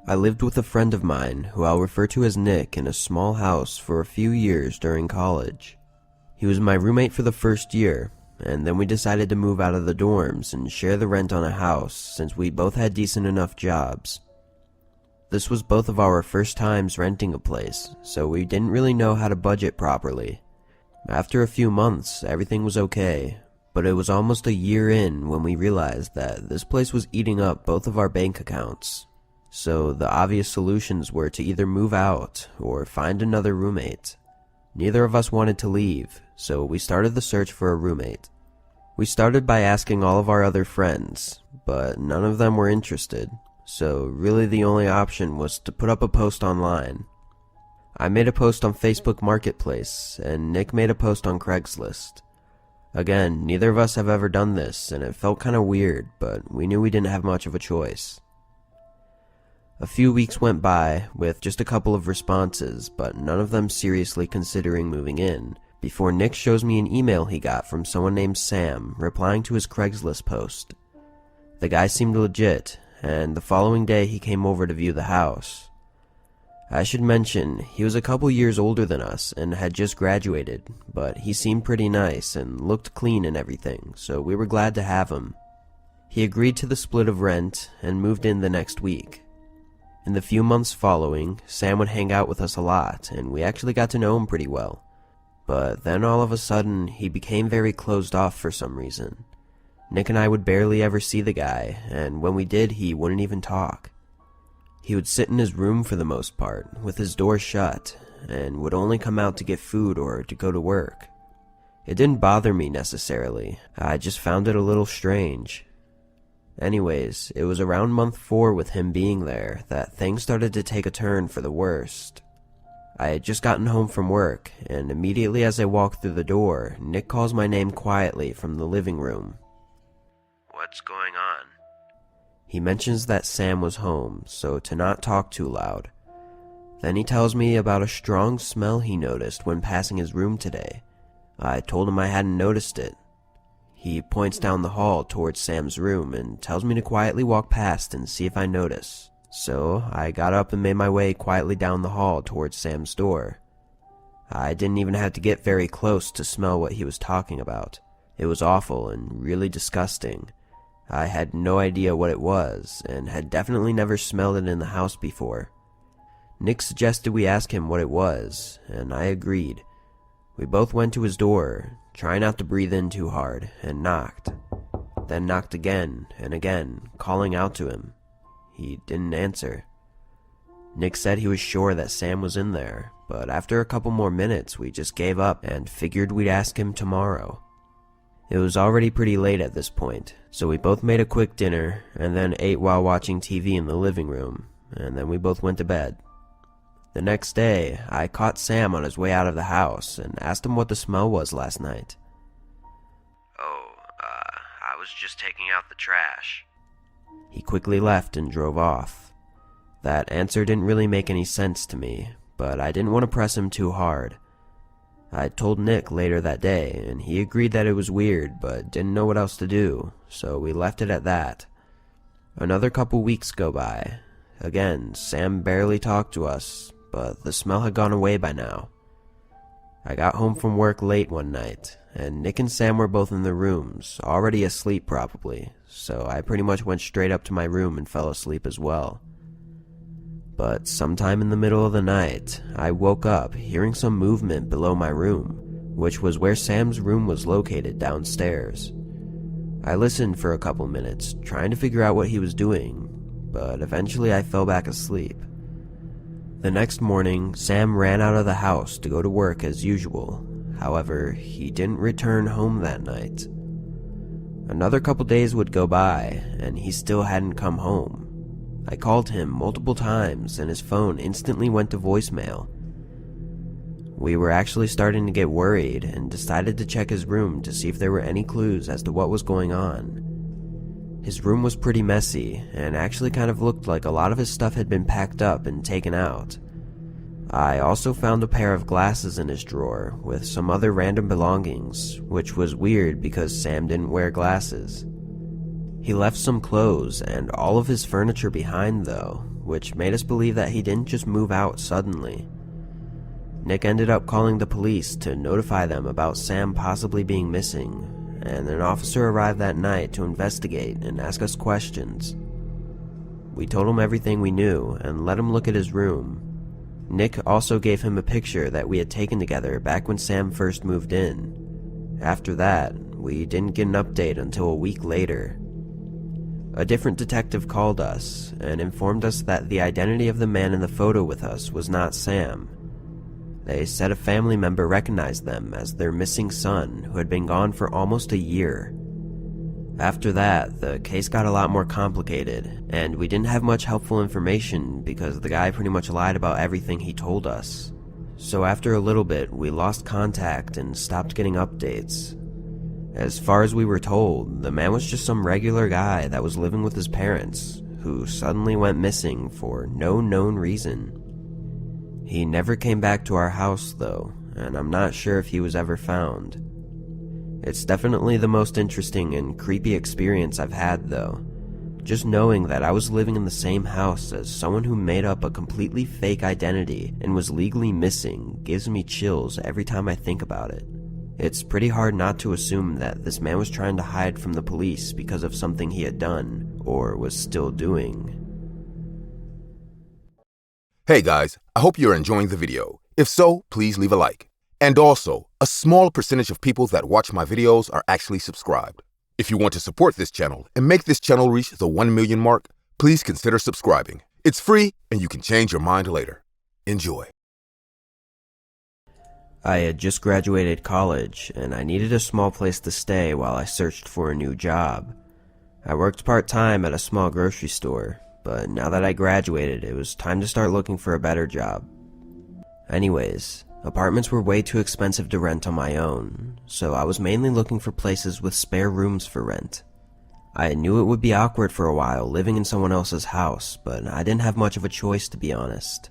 I lived with a friend of mine, who I'll refer to as Nick, in a small house for a few years during college. He was my roommate for the first year, and then we decided to move out of the dorms and share the rent on a house since we both had decent enough jobs. This was both of our first times renting a place, so we didn't really know how to budget properly. After a few months, everything was okay, but it was almost a year in when we realized that this place was eating up both of our bank accounts. So the obvious solutions were to either move out or find another roommate. Neither of us wanted to leave, so we started the search for a roommate. We started by asking all of our other friends, but none of them were interested, so really the only option was to put up a post online. I made a post on Facebook Marketplace, and Nick made a post on Craigslist. Again, neither of us have ever done this, and it felt kinda weird, but we knew we didn't have much of a choice. A few weeks went by with just a couple of responses, but none of them seriously considering moving in, before Nick shows me an email he got from someone named Sam replying to his Craigslist post. The guy seemed legit, and the following day he came over to view the house. I should mention, he was a couple years older than us and had just graduated, but he seemed pretty nice and looked clean and everything, so we were glad to have him. He agreed to the split of rent and moved in the next week. In the few months following, Sam would hang out with us a lot, and we actually got to know him pretty well. But then all of a sudden, he became very closed off for some reason. Nick and I would barely ever see the guy, and when we did, he wouldn't even talk. He would sit in his room for the most part, with his door shut, and would only come out to get food or to go to work. It didn't bother me necessarily, I just found it a little strange. Anyways, it was around month 4 with him being there that things started to take a turn for the worst. I had just gotten home from work, and immediately as I walked through the door, Nick calls my name quietly from the living room. "What's going on?" He mentions that Sam was home, so to not talk too loud. Then he tells me about a strong smell he noticed when passing his room today. I told him I hadn't noticed it. He points down the hall towards Sam's room and tells me to quietly walk past and see if I notice. So I got up and made my way quietly down the hall towards Sam's door. I didn't even have to get very close to smell what he was talking about. It was awful and really disgusting. I had no idea what it was and had definitely never smelled it in the house before. Nick suggested we ask him what it was, and I agreed. We both went to his door, trying not to breathe in too hard, and knocked. Then knocked again and again, calling out to him. He didn't answer. Nick said he was sure that Sam was in there, but after a couple more minutes we just gave up and figured we'd ask him tomorrow. It was already pretty late at this point, so we both made a quick dinner and then ate while watching TV in the living room, and then we both went to bed. The next day, I caught Sam on his way out of the house and asked him what the smell was last night. I was just taking out the trash." He quickly left and drove off. That answer didn't really make any sense to me, but I didn't want to press him too hard. I told Nick later that day, and he agreed that it was weird, but didn't know what else to do, so we left it at that. Another couple weeks go by. Again, Sam barely talked to us, but the smell had gone away by now. I got home from work late one night, and Nick and Sam were both in their rooms, already asleep probably, so I pretty much went straight up to my room and fell asleep as well. But sometime in the middle of the night, I woke up hearing some movement below my room, which was where Sam's room was located downstairs. I listened for a couple minutes, trying to figure out what he was doing, but eventually I fell back asleep. The next morning, Sam ran out of the house to go to work as usual. However, he didn't return home that night. Another couple days would go by, and he still hadn't come home. I called him multiple times, and his phone instantly went to voicemail. We were actually starting to get worried and decided to check his room to see if there were any clues as to what was going on. His room was pretty messy, and actually kind of looked like a lot of his stuff had been packed up and taken out. I also found a pair of glasses in his drawer with some other random belongings, which was weird because Sam didn't wear glasses. He left some clothes and all of his furniture behind though, which made us believe that he didn't just move out suddenly. Nick ended up calling the police to notify them about Sam possibly being missing, and an officer arrived that night to investigate and ask us questions. We told him everything we knew and let him look at his room. Nick also gave him a picture that we had taken together back when Sam first moved in. After that, we didn't get an update until a week later. A different detective called us and informed us that the identity of the man in the photo with us was not Sam. They said a family member recognized them as their missing son who had been gone for almost a year. After that, the case got a lot more complicated, and we didn't have much helpful information because the guy pretty much lied about everything he told us. So after a little bit, we lost contact and stopped getting updates. As far as we were told, the man was just some regular guy that was living with his parents, who suddenly went missing for no known reason. He never came back to our house though, and I'm not sure if he was ever found. It's definitely the most interesting and creepy experience I've had though. Just knowing that I was living in the same house as someone who made up a completely fake identity and was legally missing gives me chills every time I think about it. It's pretty hard not to assume that this man was trying to hide from the police because of something he had done, or was still doing. Hey guys, I hope you're enjoying the video. If so, please leave a like. And also, a small percentage of people that watch my videos are actually subscribed. If you want to support this channel and make this channel reach the 1 million mark, please consider subscribing. It's free and you can change your mind later. Enjoy. I had just graduated college, and I needed a small place to stay while I searched for a new job. I worked part-time at a small grocery store, but now that I graduated, it was time to start looking for a better job. Anyways, apartments were way too expensive to rent on my own, so I was mainly looking for places with spare rooms for rent. I knew it would be awkward for a while living in someone else's house, but I didn't have much of a choice to be honest.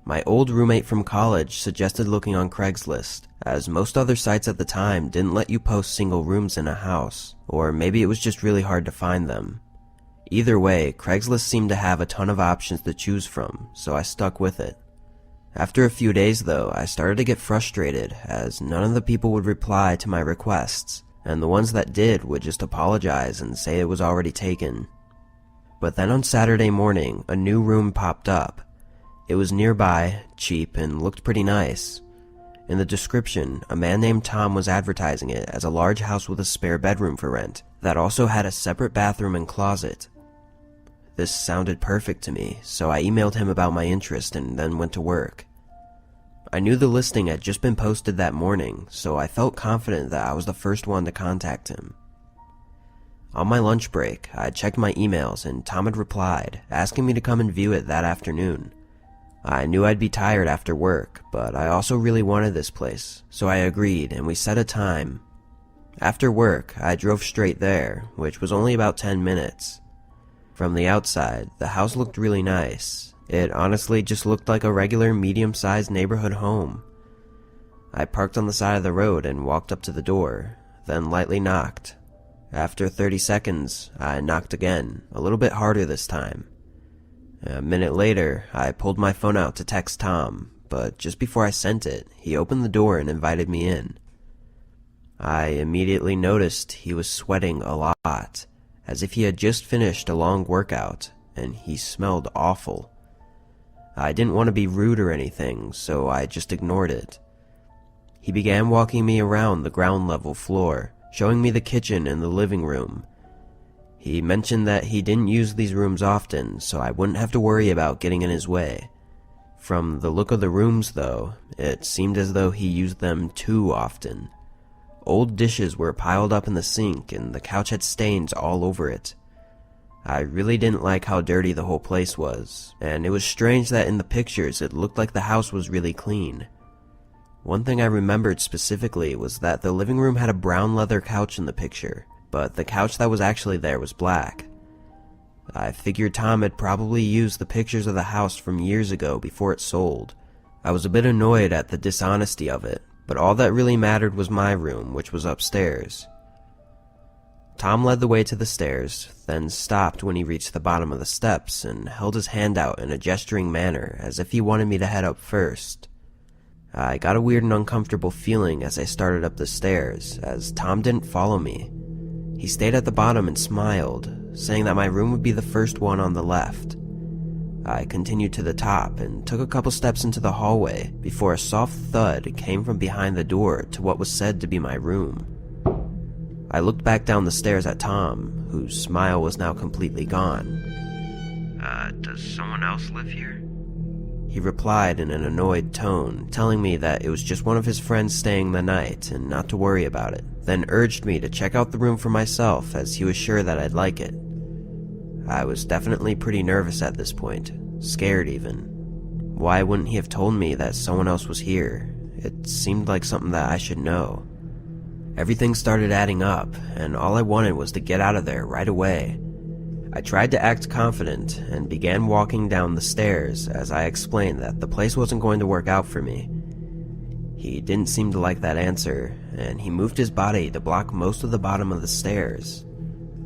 My old roommate from college suggested looking on Craigslist, as most other sites at the time didn't let you post single rooms in a house, or maybe it was just really hard to find them. Either way, Craigslist seemed to have a ton of options to choose from, so I stuck with it. After a few days though, I started to get frustrated as none of the people would reply to my requests, and the ones that did would just apologize and say it was already taken. But then on Saturday morning, a new room popped up. It was nearby, cheap, and looked pretty nice. In the description, a man named Tom was advertising it as a large house with a spare bedroom for rent that also had a separate bathroom and closet. This sounded perfect to me, so I emailed him about my interest and then went to work. I knew the listing had just been posted that morning, so I felt confident that I was the first one to contact him. On my lunch break, I checked my emails and Tom had replied, asking me to come and view it that afternoon. I knew I'd be tired after work, but I also really wanted this place, so I agreed and we set a time. After work, I drove straight there, which was only about 10 minutes. From the outside, the house looked really nice. It honestly just looked like a regular medium-sized neighborhood home. I parked on the side of the road and walked up to the door, then lightly knocked. After 30 seconds, I knocked again, a little bit harder this time. A minute later, I pulled my phone out to text Tom, but just before I sent it, he opened the door and invited me in. I immediately noticed he was sweating a lot, as if he had just finished a long workout, and he smelled awful. I didn't want to be rude or anything, so I just ignored it. He began walking me around the ground level floor, showing me the kitchen and the living room. He mentioned that he didn't use these rooms often, so I wouldn't have to worry about getting in his way. From the look of the rooms, though, it seemed as though he used them too often. Old dishes were piled up in the sink, and the couch had stains all over it. I really didn't like how dirty the whole place was, and it was strange that in the pictures it looked like the house was really clean. One thing I remembered specifically was that the living room had a brown leather couch in the picture, but the couch that was actually there was black. I figured Tom had probably used the pictures of the house from years ago before it sold. I was a bit annoyed at the dishonesty of it, but all that really mattered was my room, which was upstairs. Tom led the way to the stairs, then stopped when he reached the bottom of the steps and held his hand out in a gesturing manner as if he wanted me to head up first. I got a weird and uncomfortable feeling as I started up the stairs, as Tom didn't follow me. He stayed at the bottom and smiled, saying that my room would be the first one on the left. I continued to the top and took a couple steps into the hallway before a soft thud came from behind the door to what was said to be my room. I looked back down the stairs at Tom, whose smile was now completely gone. Does someone else live here?" He replied in an annoyed tone, telling me that it was just one of his friends staying the night and not to worry about it, then urged me to check out the room for myself as he was sure that I'd like it. I was definitely pretty nervous at this point, scared even. Why wouldn't he have told me that someone else was here? It seemed like something that I should know. Everything started adding up, and all I wanted was to get out of there right away. I tried to act confident and began walking down the stairs as I explained that the place wasn't going to work out for me. He didn't seem to like that answer, and he moved his body to block most of the bottom of the stairs.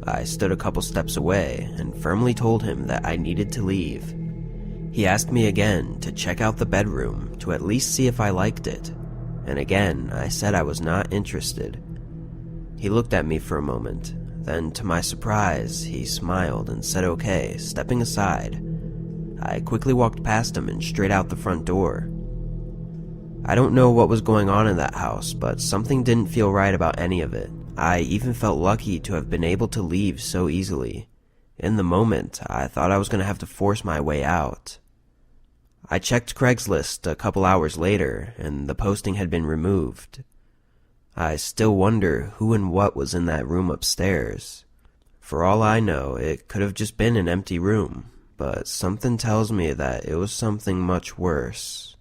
I stood a couple steps away and firmly told him that I needed to leave. He asked me again to check out the bedroom to at least see if I liked it, and again I said I was not interested. He looked at me for a moment, then to my surprise he smiled and said okay, stepping aside. I quickly walked past him and straight out the front door. I don't know what was going on in that house, but something didn't feel right about any of it. I even felt lucky to have been able to leave so easily. In the moment, I thought I was going to have to force my way out. I checked Craigslist a couple hours later, and the posting had been removed. I still wonder who and what was in that room upstairs. For all I know, it could have just been an empty room, but something tells me that it was something much worse.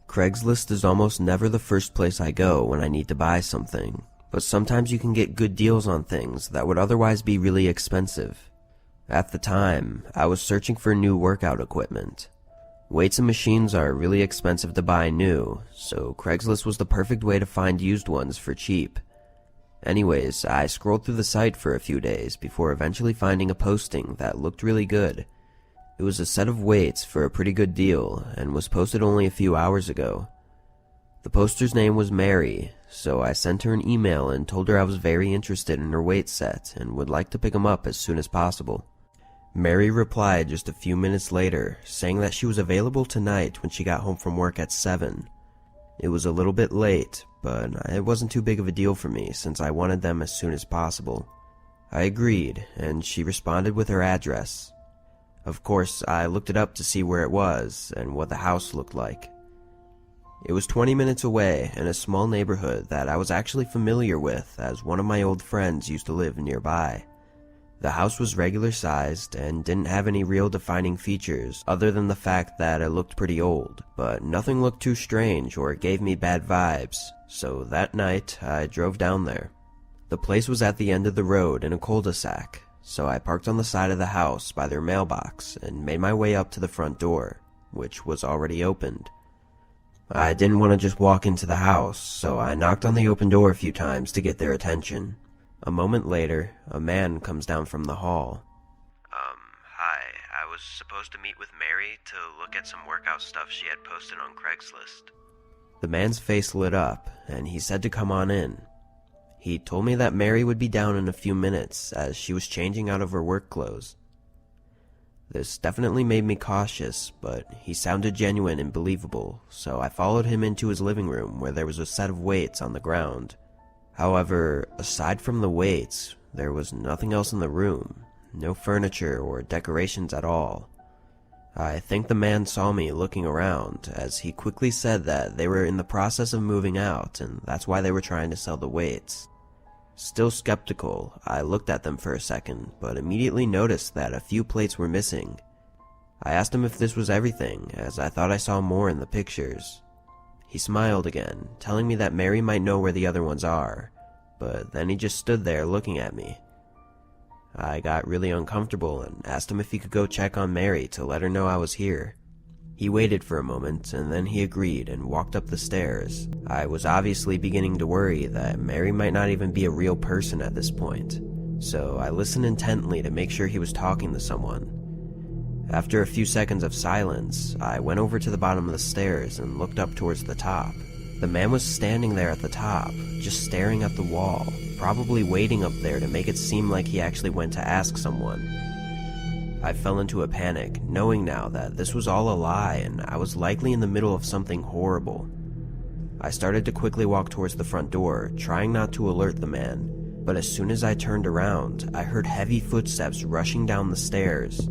Craigslist is almost never the first place I go when I need to buy something, but sometimes you can get good deals on things that would otherwise be really expensive. At the time, I was searching for new workout equipment. Weights and machines are really expensive to buy new, so Craigslist was the perfect way to find used ones for cheap. Anyways, I scrolled through the site for a few days before eventually finding a posting that looked really good. It was a set of weights for a pretty good deal and was posted only a few hours ago. The poster's name was Mary, so I sent her an email and told her I was very interested in her weight set and would like to pick them up as soon as possible. Mary replied just a few minutes later, saying that she was available tonight when she got home from work at 7. It was a little bit late, but it wasn't too big of a deal for me since I wanted them as soon as possible. I agreed, and she responded with her address. Of course, I looked it up to see where it was and what the house looked like. It was 20 minutes away in a small neighborhood that I was actually familiar with as one of my old friends used to live nearby. The house was regular sized and didn't have any real defining features other than the fact that it looked pretty old, but nothing looked too strange or gave me bad vibes, so that night I drove down there. The place was at the end of the road in a cul-de-sac, so I parked on the side of the house by their mailbox and made my way up to the front door, which was already opened. I didn't want to just walk into the house, so I knocked on the open door a few times to get their attention. A moment later, a man comes down from the hall. Hi, I was supposed to meet with Mary to look at some workout stuff she had posted on Craigslist. The man's face lit up, and he said to come on in. He told me that Mary would be down in a few minutes as she was changing out of her work clothes. This definitely made me cautious, but he sounded genuine and believable, so I followed him into his living room where there was a set of weights on the ground. However, aside from the weights, there was nothing else in the room, no furniture or decorations at all. I think the man saw me looking around, as he quickly said that they were in the process of moving out and that's why they were trying to sell the weights. Still skeptical, I looked at them for a second, but immediately noticed that a few plates were missing. I asked him if this was everything, as I thought I saw more in the pictures. He smiled again, telling me that Mary might know where the other ones are, but then he just stood there looking at me. I got really uncomfortable and asked him if he could go check on Mary to let her know I was here. He waited for a moment, and then he agreed and walked up the stairs. I was obviously beginning to worry that Mary might not even be a real person at this point, so I listened intently to make sure he was talking to someone. After a few seconds of silence, I went over to the bottom of the stairs and looked up towards the top. The man was standing there at the top, just staring at the wall, probably waiting up there to make it seem like he actually went to ask someone. I fell into a panic, knowing now that this was all a lie and I was likely in the middle of something horrible. I started to quickly walk towards the front door, trying not to alert the man, but as soon as I turned around, I heard heavy footsteps rushing down the stairs.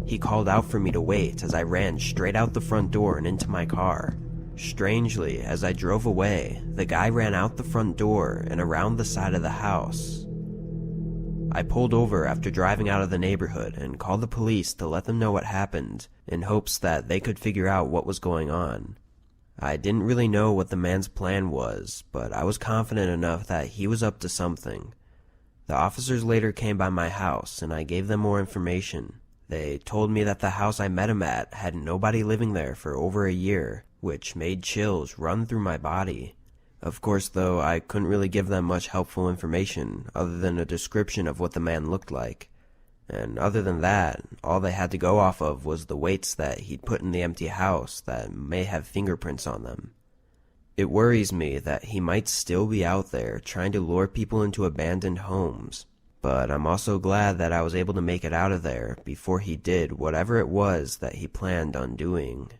He called out for me to wait as I ran straight out the front door and into my car. Strangely, as I drove away, the guy ran out the front door and around the side of the house. I pulled over after driving out of the neighborhood and called the police to let them know what happened, in hopes that they could figure out what was going on. I didn't really know what the man's plan was, but I was confident enough that he was up to something. The officers later came by my house and I gave them more information. They told me that the house I met him at had nobody living there for over a year, which made chills run through my body. Of course, though, I couldn't really give them much helpful information other than a description of what the man looked like. And other than that, all they had to go off of was the weights that he'd put in the empty house that may have fingerprints on them. It worries me that he might still be out there trying to lure people into abandoned homes, but I'm also glad that I was able to make it out of there before he did whatever it was that he planned on doing.